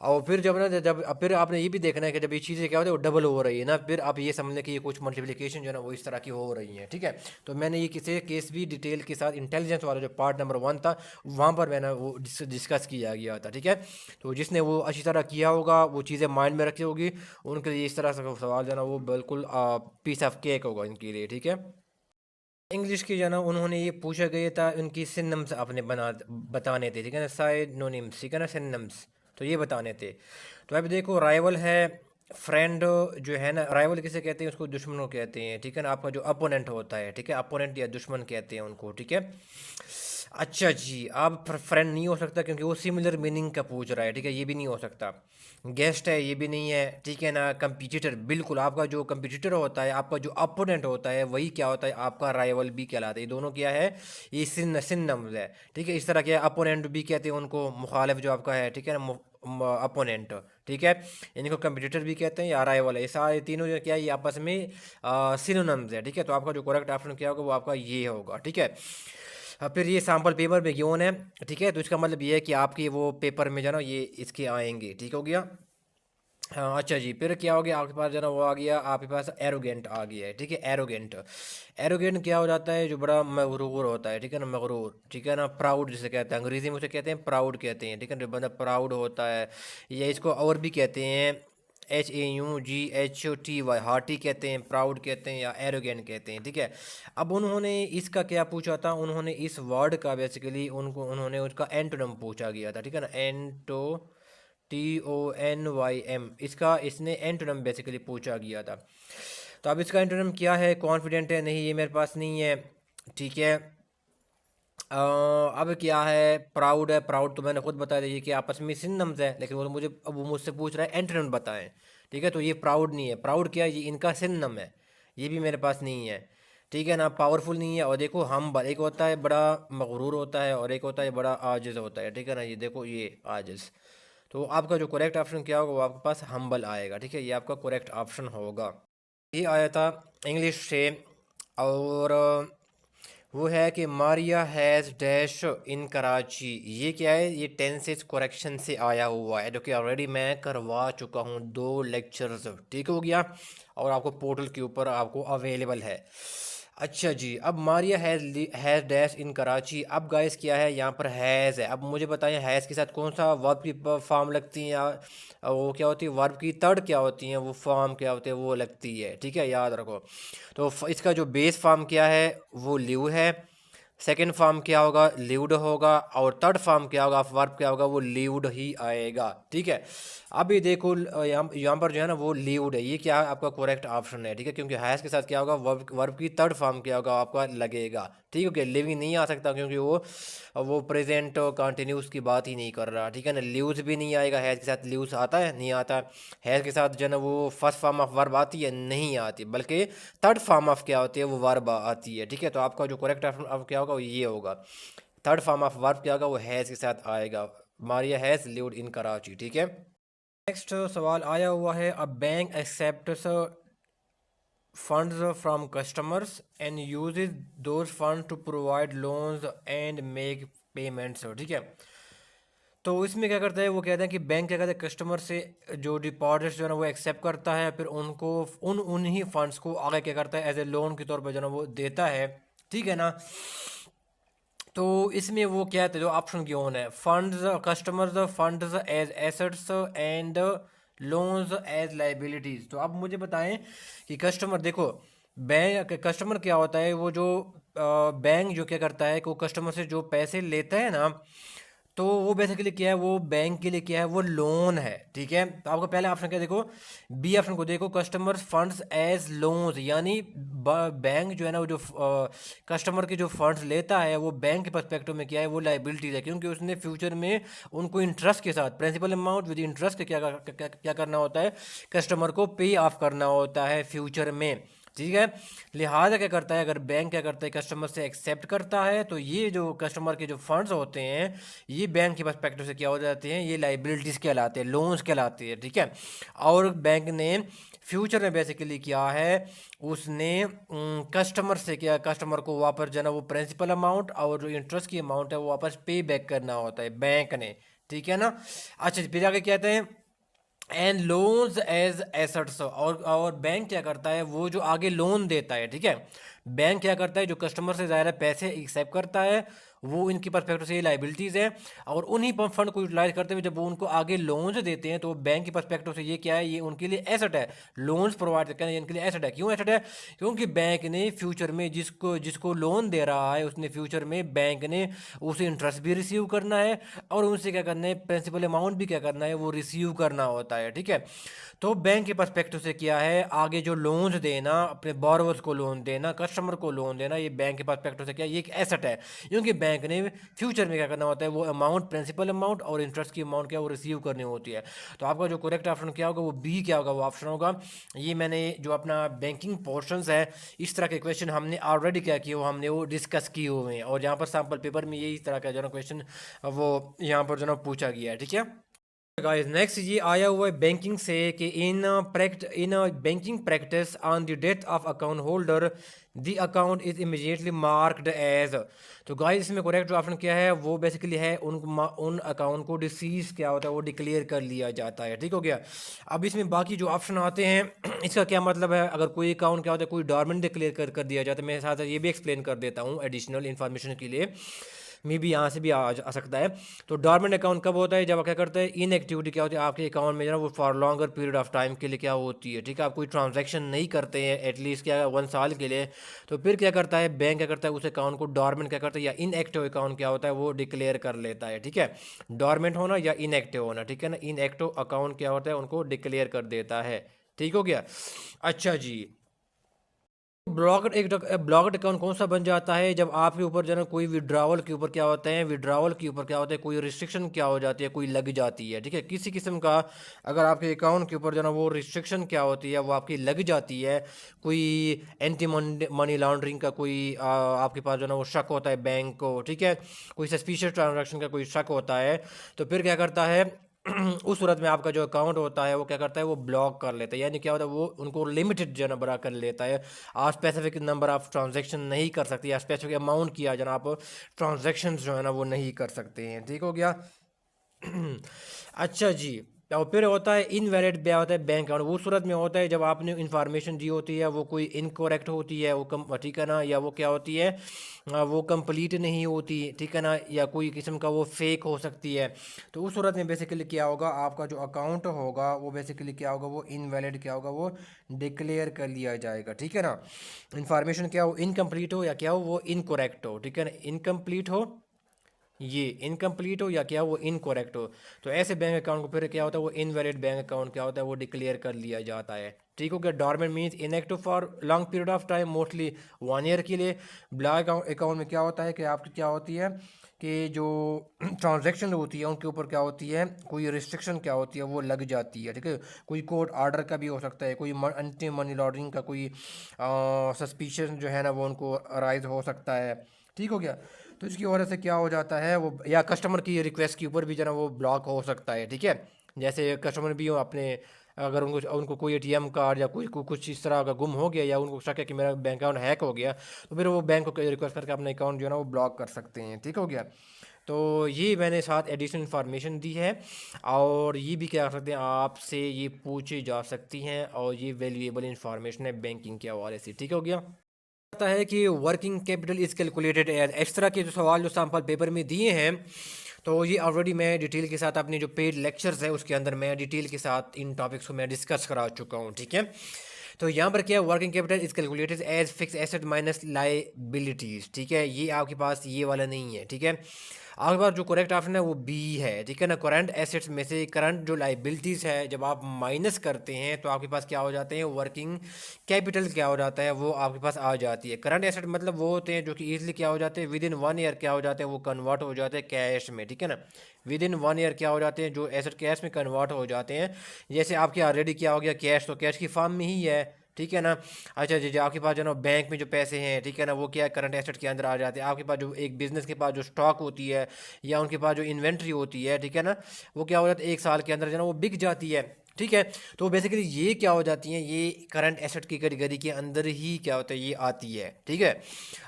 S1: और फिर जब ना जब अब फिर आपने ये भी देखना है कि जब ये चीज़ें क्या होती है वो डबल हो रही है ना, फिर आप ये समझ लें कि ये कुछ मल्टीप्लिकेशन जो है ना वो इस तरह की हो रही हैं, ठीक है। तो मैंने ये किसी केस भी डिटेल के साथ इंटेलिजेंस वाला जो पार्ट नंबर 1 था वहाँ पर मैंने वो डिस्कस किया गया था, ठीक है। तो जिसने वो अच्छी तरह किया होगा, वो चीज़ें माइंड में रखी होगी, उनके लिए इस तरह से सवाल जो है ना वो बिल्कुल पीस ऑफ केक होगा इनके लिए, ठीक है। इंग्लिश की जो है ना उन्होंने ये पूछा गया था, उनकी सिनम्स आपने बताने थे, ठीक है ना, साइनोनिम्स, ठीक है ना, सिनम्स, तो ये बताने थे। तो अब देखो राइवल है, फ्रेंड जो है ना, राइवल किसे कहते हैं, उसको दुश्मन को कहते हैं, ठीक है ना, आपका जो अपोनेंट होता है, ठीक है, अपोनेंट या दुश्मन कहते हैं उनको, ठीक है। अच्छा जी, आप फ्रेंड नहीं हो सकता क्योंकि वो सिमिलर मीनिंग का पूछ रहा है, ठीक है, ये भी नहीं हो सकता। गेस्ट है, ये भी नहीं है, ठीक है ना। कंपटीटर, बिल्कुल आपका जो कंपटीटर होता है, आपका जो अपोनेंट होता है, वही क्या होता है, आपका राइवल भी कहलाता है। ये दोनों क्या है, ये सिनोनिम्स है, ठीक है। इस तरह क्या, अपोनेंट भी कहते हैं उनको, मुखालिफ जो आपका है, ठीक है ना, अपोनेंट, ठीक है। इनको कंपटीटर भी कहते हैं या राइवल है। ये सारे तीनों जो क्या है, ये आपस में सिनोनिम्स है, ठीक है। तो आपका जो करेक्ट ऑप्शन क्या होगा, वो आपका ये होगा, ठीक है। फिर ये सैम्पल पेपर में गिवन है, ठीक है। तो इसका मतलब ये है कि आपके वो पेपर में जो है ना, ये इसके आएंगे, ठीक हो गया। हाँ अच्छा जी, फिर क्या हो गया आपके पास, जो है ना वो आ गया आपके पास, एरोगेंट आ गया है, ठीक है। एरोगेंट, एरोगेंट क्या हो जाता है, जो बड़ा मगरूर होता है, ठीक है ना, मगरूर, ठीक है ना। प्राउड जिसे कहते हैं, अंग्रेजी में उसे कहते हैं प्राउड कहते हैं, ठीक है। जो बंदा प्राउड होता है, या इसको और भी कहते हैं HAUGHTY, हार्टी कहते हैं, प्राउड कहते हैं, या एरोगेंट कहते हैं, ठीक है। अब उन्होंने इसका क्या पूछा था, उन्होंने इस वर्ड का बेसिकली उन्होंने उसका एंटोनिम पूछा गया था, ठीक है ना। TONYM, इसका इसने एंटोनिम बेसिकली पूछा गया था। तो अब इसका एंटोनिम क्या है, कॉन्फिडेंट है, नहीं ये मेरे पास नहीं है, ठीक है। अब क्या है, प्राउड है, प्राउड तो मैंने खुद बता दिया कि आपस में सिनोनिम्स है, लेकिन वो मुझे, अब वो मुझसे पूछ रहा है एंटोनिम बताएं, ठीक है। तो ये प्राउड नहीं है, प्राउड क्या है, ये इनका सिनोनिम है, ये भी मेरे पास नहीं है, ठीक है ना। पावरफुल नहीं है। और देखो हम्बल, एक होता है बड़ा मगरूर होता है, और एक होता है बड़ा आजिज़ होता है, ठीक है ना। ये देखो ये आजिज़, तो आपका जो करेक्ट ऑप्शन क्या होगा, वो आपके पास हम्बल आएगा, ठीक है। ये आपका करेक्ट ऑप्शन होगा। ये आया था इंग्लिश से। और वो है कि Maria has dash in Karachi, ये क्या है, ये टेंसेस करेक्शन से आया हुआ है, जो कि ऑलरेडी मैं करवा चुका हूँ 2 लेक्चर्स, ठीक हो गया। और आपको पोर्टल के ऊपर आपको अवेलेबल है। अच्छा जी, अब Maria has dash in Karachi. अब गाइस क्या है, यहाँ पर हैज़ है। अब मुझे बताएं हैज़ के साथ कौन सा वर्ब की फॉर्म लगती है, या वो क्या होती है, वर्ब की तर्ड क्या होती है, वो फॉर्म क्या होती है, वो लगती है, ठीक है, याद रखो। तो इसका जो बेस फॉर्म क्या है, वो लिव है। सेकंड फॉर्म क्या होगा, लिव्ड होगा। और थर्ड फॉर्म क्या होगा, वर्ब क्या होगा, वो लिव्ड ही आएगा, ठीक है। अभी देखो यहाँ पर जो है ना, वो लिव्ड है, ये क्या है, आपका करेक्ट ऑप्शन है, ठीक है। क्योंकि हैज़ के साथ क्या होगा, वर्ब की थर्ड फॉर्म क्या होगा, आपका लगेगा, ठीक है। लिविंग नहीं आ सकता क्योंकि वो प्रेजेंट कंटिन्यूस की बात ही नहीं कर रहा, ठीक है ना। ल्यूज भी नहीं आएगा, हैज़ के साथ ल्यूज आता है, नहीं आता। हैज़ के साथ जो है ना, वो फर्स्ट फॉर्म ऑफ वर्ब आती है, नहीं आती, बल्कि थर्ड फॉर्म ऑफ क्या होती है, वो वर्ब आती है, ठीक है। तो आपका जो करेक्ट ऑप्शन क्या होगा, वो ये होगा। थर्ड फॉर्म ऑफ वर्ब क्या होगा, वो हैज़ के साथ आएगा। Maria has lived in Karachi, ठीक है। नेक्स्ट सवाल आया हुआ है, a bank accepts funds from customers and uses those funds to provide loans and make payments, ठीक है। तो इसमें क्या करता है, वो कहते हैं कि बैंक क्या करता है, कस्टमर से जो डिपॉजिट्स जो है ना, वो एक्सेप्ट करता है, फिर उनको उन्हीं फंड्स को आगे क्या करता है, एज ए लोन के तौर पर जो है ना, वो देता है, ठीक है ना। तो इसमें वो क्या है, जो ऑप्शन गिवन है, funds customers funds as assets and loans as liabilities. तो अब मुझे बताएं कि कस्टमर, देखो बैंक, कस्टमर क्या होता है, वो जो बैंक जो क्या करता है कि वो कस्टमर से जो पैसे लेता है ना, तो वो बेसिकली क्या है, वो बैंक के लिए क्या है, वो लोन है, ठीक है। तो आपको पहले ऑप्शन क्या देखो, बी ऑप्शन को देखो, कस्टमर्स फंड्स एज लोन्स, यानी बैंक जो है ना, वो जो कस्टमर के जो फंड्स लेता है, वो बैंक के पर्सपेक्टिव में क्या है, वो लाइबिलिटीज है, क्योंकि उसने फ्यूचर में उनको इंटरेस्ट के साथ, प्रिंसिपल अमाउंट विद इंटरेस्ट क्या करना होता है, कस्टमर को पे ऑफ करना होता है फ्यूचर में, ठीक है। लिहाजा क्या करता है, अगर बैंक क्या करता है, कस्टमर से एक्सेप्ट करता है, तो ये जो कस्टमर के जो फंड्स होते हैं, ये बैंक के पर्सपेक्टिव से क्या हो जाते हैं, ये लाइबिलिटीज कहलाते हैं, लोन्स कहलाते हैं, ठीक है। और बैंक ने फ्यूचर में बेसिकली क्या है, उसने कस्टमर से क्या, कस्टमर को वापस जो है ना, वो प्रिंसिपल अमाउंट और जो इंटरेस्ट की अमाउंट है, वो वापस पे बैक करना होता है बैंक ने, ठीक है ना। अच्छा फिर आगे कहते हैं एंड लोन्स एज एसेट्स, और बैंक क्या करता है, वो जो आगे लोन देता है, ठीक है। बैंक क्या करता है, जो कस्टमर से ज़्यादा पैसे एक्सेप्ट करता है, वो इनकी परस्पेक्टिव से ये लाइबिलिटीज़ है। और उन्हीं फंड को यूटिलाइज करते हुए जब वो उनको आगे लोन्स देते हैं, तो बैंक की परस्पेक्टिव से ये क्या है, ये उनके लिए एसेट है, लोन्स प्रोवाइड करते हैं, इनके लिए एसेट है। क्यों एसेट है, क्योंकि बैंक ने फ्यूचर में जिसको जिसको लोन दे रहा है, उसने फ्यूचर में बैंक ने उसे इंटरेस्ट भी रिसीव करना है, और उनसे क्या करना है, प्रिंसिपल अमाउंट भी क्या करना है, वो रिसीव करना होता है, ठीक है। तो बैंक के पर्सपेक्टिव से क्या है, आगे जो लोन्स देना, अपने बोरोवर्स को लोन देना, कस्टमर को लोन देना, ये बैंक के पर्सपेक्टिव से क्या है, ये एक एसेट है, क्योंकि बैंक ने फ्यूचर में क्या करना होता है, वो अमाउंट, प्रिंसिपल अमाउंट और इंटरेस्ट की अमाउंट क्या वो रिसीव करनी होती है। तो आपका जो करेक्ट ऑप्शन क्या होगा, वो बी क्या होगा, वो ऑप्शन होगा। ये मैंने जो अपना बैंकिंग पोर्शंस है, इस तरह के क्वेश्चन हमने ऑलरेडी क्या किए, वो हमने वो डिस्कस किए हुए हैं, और यहाँ पर सैम्पल पेपर में यही तरह का जो ना क्वेश्चन वो यहाँ पर जो ना पूछा गया है, ठीक है गाइस। नेक्स्ट ये आया हुआ है बैंकिंग से कि in banking practice on the death of account holder the account is immediately marked as. तो गाइस इसमें करेक्ट ऑप्शन क्या है, वो बेसिकली है उन अकाउंट को डिसीज क्या होता है वो डिक्लेयर कर लिया जाता है, ठीक हो गया। अब इसमें बाकी जो ऑप्शन आते हैं इसका क्या मतलब है, अगर कोई अकाउंट क्या होता है कोई डॉर्मेंट डिक्लेयर कर दिया जाता है, मैं साथ ये भी एक्सप्लेन कर देता हूँ एडिशनल इन्फॉर्मेशन के लिए, मे भी यहाँ से भी आ सकता है। तो डॉर्मेंट अकाउंट कब होता है, जब क्या करता है इनएक्टिविटी क्या होती है आपके अकाउंट में, जो ना वो for longer period of time के लिए क्या होती है, ठीक है, आप कोई ट्रांजैक्शन नहीं करते हैं एटलीस्ट क्या 1 साल के लिए, तो फिर क्या करता है बैंक क्या करता है उस अकाउंट को डॉर्मेंट क्या करता है या इनएक्टिव अकाउंट क्या होता है वो डिक्लेयर कर लेता है, ठीक है। डॉर्मेंट होना या इनएक्टिव होना, ठीक है ना, इनएक्टिव अकाउंट क्या होता है उनको डिक्लेयर कर देता है, ठीक हो गया। अच्छा जी, ब्लॉक्ड अकाउंट कौन सा बन जाता है, जब आपके ऊपर जो है ना कोई विड्रावल के ऊपर क्या होता है, विड्रावल के ऊपर क्या होता है कोई रिस्ट्रिक्शन क्या हो जाती है, कोई लग जाती है, ठीक है, किसी किस्म का अगर आपके अकाउंट के ऊपर जो है ना वो रिस्ट्रिक्शन क्या होती है वो आपकी लग जाती है, कोई एंटी मनी लॉन्ड्रिंग का कोई आपके पास जो है ना वो शक होता है बैंक को, ठीक है, कोई सस्पिशियस ट्रांजैक्शन का कोई शक होता है, तो फिर क्या करता है उस सूरत में आपका जो अकाउंट होता है वो क्या करता है वो ब्लॉक कर लेता है, यानी क्या होता है वो उनको लिमिटेड जो है ना बड़ा कर लेता है, आप स्पेसिफिक नंबर ऑफ ट्रांजैक्शन नहीं कर सकते या स्पेसिफिक अमाउंट किया जो आप ट्रांजैक्शन जो है ना वो नहीं कर सकते हैं, ठीक हो गया। अच्छा जी, और फिर होता है इनवैलिड क्या होता है बैंक अकाउंट, वो सूरत में होता है जब आपने इंफॉर्मेशन दी होती है वो कोई इनकोरेक्ट होती है, वो कम ठीक है ना, या वो क्या होती है वो कंप्लीट नहीं होती, ठीक है ना, या कोई किस्म का वो फेक हो सकती है, तो उस सूरत में बेसिकली क्या होगा आपका जो अकाउंट होगा वो बेसिकली क्या होगा वो इनवैलिड क्या होगा वो डिक्लेयर कर लिया जाएगा, ठीक है ना। इंफॉर्मेशन क्या हो इनकम्प्लीट हो या क्या हो वो इनकोरेक्ट हो, ठीक है ना, इनकम्प्लीट हो ये इनकम्प्लीट हो या क्या वो इनकोरेक्ट हो, तो ऐसे बैंक अकाउंट को फिर क्या होता है वो इनवैलिड बैंक अकाउंट क्या होता है वो डिक्लेयर कर लिया जाता है, ठीक हो गया। Dormant means inactive for long period of time, mostly 1 year के लिए। ब्लैक अकाउंट में क्या होता है कि आपकी क्या होती है कि जो ट्रांजैक्शन होती है उनके ऊपर क्या होती है कोई रिस्ट्रिक्शन क्या होती है वो लग जाती है, ठीक है, कोई कोर्ट आर्डर का भी हो सकता है, कोई एंटी मनी लॉन्ड्रिंग का कोई सस्पिशन जो है ना वो उनको अराइज हो सकता है, ठीक हो गया। तो इसकी वजह से क्या हो जाता है वो, या कस्टमर की रिक्वेस्ट के ऊपर भी जो है ना वो ब्लॉक हो सकता है, ठीक है, जैसे कस्टमर भी हो अपने अगर उनको कोई एटीएम कार्ड या कुछ इस तरह का गुम हो गया या उनको शक है कि मेरा बैंक अकाउंट हैक हो गया, तो फिर वो बैंक को रिक्वेस्ट करके अपना अकाउंट जो है ना वो ब्लॉक कर सकते हैं, ठीक हो गया। तो ये मैंने साथ एडिशनल इन्फॉर्मेशन दी है, और ये भी क्या कर सकते हैं आपसे ये पूछी जा सकती हैं, और ये वैल्यूएबल इंफॉर्मेशन है बैंकिंग के हवाले से, ठीक हो गया। लगता है कि working capital is calculated as, इस तरह के जो सवाल जो सैम्पल पेपर में दिए हैं तो ये ऑलरेडी मैं डिटेल के साथ अपने जो पेड लेक्चर्स है उसके अंदर मैं डिटेल के साथ इन टॉपिक्स को मैं डिस्कस करा चुका हूँ, ठीक है। तो यहाँ पर क्या है working capital is calculated as fix asset minus liabilities, ठीक है, ये आपके पास ये वाला नहीं है, ठीक है। आपके पास जो करेक्ट ऑप्शन है वो बी है, ठीक है ना, करंट एसेट्स में से करंट जो लाइबिलिटीज़ है जब आप माइनस करते हैं तो आपके पास क्या हो जाते हैं वर्किंग कैपिटल क्या हो जाता है वो आपके पास आ जाती है। करंट एसेट मतलब वो होते हैं जो कि ईजिली क्या हो जाते हैं विद इन 1 ईयर क्या हो जाते हैं वो कन्वर्ट हो जाते हैं कैश में, ठीक है ना, विद इन 1 ईयर क्या हो जाते हैं जो एसेट कैश में कन्वर्ट हो जाते हैं। जैसे आपके ऑलरेडी क्या हो गया कैश, तो कैश की फॉर्म में ही है, ठीक है ना। अच्छा जी, जो आपके पास जो ना बैंक में जो पैसे हैं, ठीक है ना, वो क्या करंट एसेट के अंदर आ जाते हैं। आपके पास जो एक बिजनेस के पास जो स्टॉक होती है या उनके पास जो इन्वेंट्री होती है, ठीक है ना, वो क्या हो जाता है 1 साल के अंदर जो ना वो बिक जाती है, ठीक है। तो बेसिकली ये क्या हो जाती हैं ये करंट एसेट की कैटेगरी के अंदर ही क्या होता है ये आती है, ठीक है।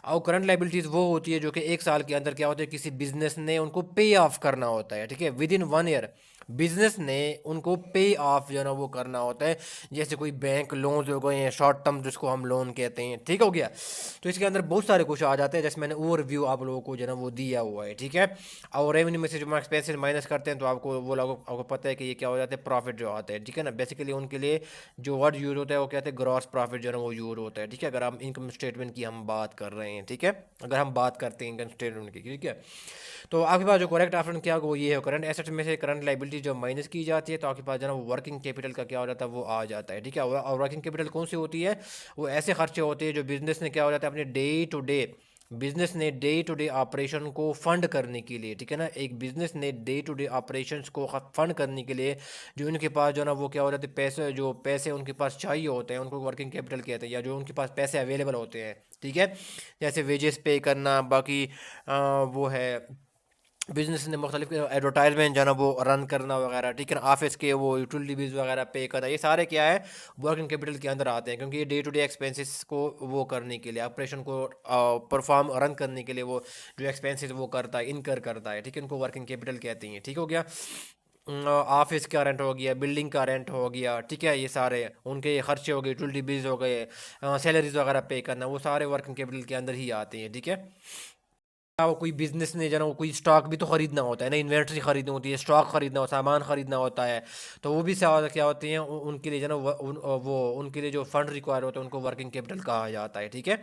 S1: और करंट लाइबिलिटीज़ वो होती है जो कि 1 साल के अंदर क्या होता है किसी बिजनेस ने उनको पे ऑफ करना होता है, ठीक है, विद इन 1 ईयर बिजनेस ने उनको पे ऑफ जो है ना वो करना होता है। जैसे कोई बैंक लोन्स हो गए हैं शॉर्ट टर्म जिसको हम लोन कहते हैं, ठीक हो गया। तो इसके अंदर बहुत सारे कुछ आ जाते हैं, जैसे मैंने ओवरव्यू आप लोगों को जो है ना वो दिया हुआ है, ठीक है। और रेवेन्यू में से जो हम एक्सपेंसेस माइनस करते हैं तो आपको वो लोगों आपको पता है कि ये क्या हो जाता है प्रॉफिट जो आता है, ठीक है ना। बेसिकली उनके लिए जो वर्ड यूज होता है वो कहते हैं ग्रॉस प्रॉफिट जो है ना वो यूज होता है, ठीक है, अगर हम इनकम स्टेटमेंट की हम बात कर रहे हैं, ठीक है, अगर हम बात करते हैं इनकम स्टेटमेंट की, ठीक है। तो आपके पास जो करेक्ट ऑप्शन क्या होगा वो ये है, करंट एसेट में से करंट लाइबिलिटी जो माइनस की जाती है तो आपके पास जो है ना वर्किंग कैपिटल का क्या हो जाता है वो आ जाता है, ठीक है। और वर्किंग कैपिटल कौन सी होती है, वो ऐसे खर्चे होते हैं जो बिजनेस ने क्या हो जाता है अपने डे टू डे बिजनेस ने डे टू डे ऑपरेशन को फंड करने के लिए, ठीक है ना, एक बिजनेस ने डे टू डे ऑपरेशंस को फंड करने के लिए जो उनके पास जो ना वो क्या हो जाते हैं, पैसे, जो पैसे उनके पास चाहिए होते हैं उनको वर्किंग कैपिटल कहते हैं, या जो उनके पास पैसे अवेलेबल होते हैं, ठीक है, जैसे वेजेस पे करना, बाकी वो है बिजनेस ने मुख्तलिफ एडवर्टाइजमेंट जो है ना वो रन करना वगैरह, ठीक है ना, ऑफिस के वो यूटिलिटी बिल्स वगैरह पे करना, ये सारे क्या है वर्किंग कैपिटल के अंदर आते हैं, क्योंकि ये डे टू डे एक्सपेंसेस को वो करने के लिए, ऑपरेशन को परफॉर्म रन करने के लिए वो जो एक्सपेंसेस वो करता है, इनकर करता है, ठीक है, इनको वर्किंग कैपिटल कहते हैं, ठीक हो गया। ऑफिस का रेंट हो गया, बिल्डिंग का रेंट हो गया, ठीक है, ये सारे उनके ये खर्चे हो गए, यूटिलिटी बिल्स हो गए, सैलरीज वगैरह पे करना, वो सारे वर्किंग कैपिटल के अंदर ही आते हैं, ठीक है। वो कोई बिजनेस ने जना वो कोई स्टॉक भी तो खरीदना होता है ना, इन्वेंट्री खरीदनी होती है, स्टॉक खरीदना, सामान खरीदना होता है, तो वो भी क्या होती हैं उनके लिए जना वो उनके लिए जो फंड रिक्वायर होता है उनको वर्किंग कैपिटल कहा जाता है, ठीक है।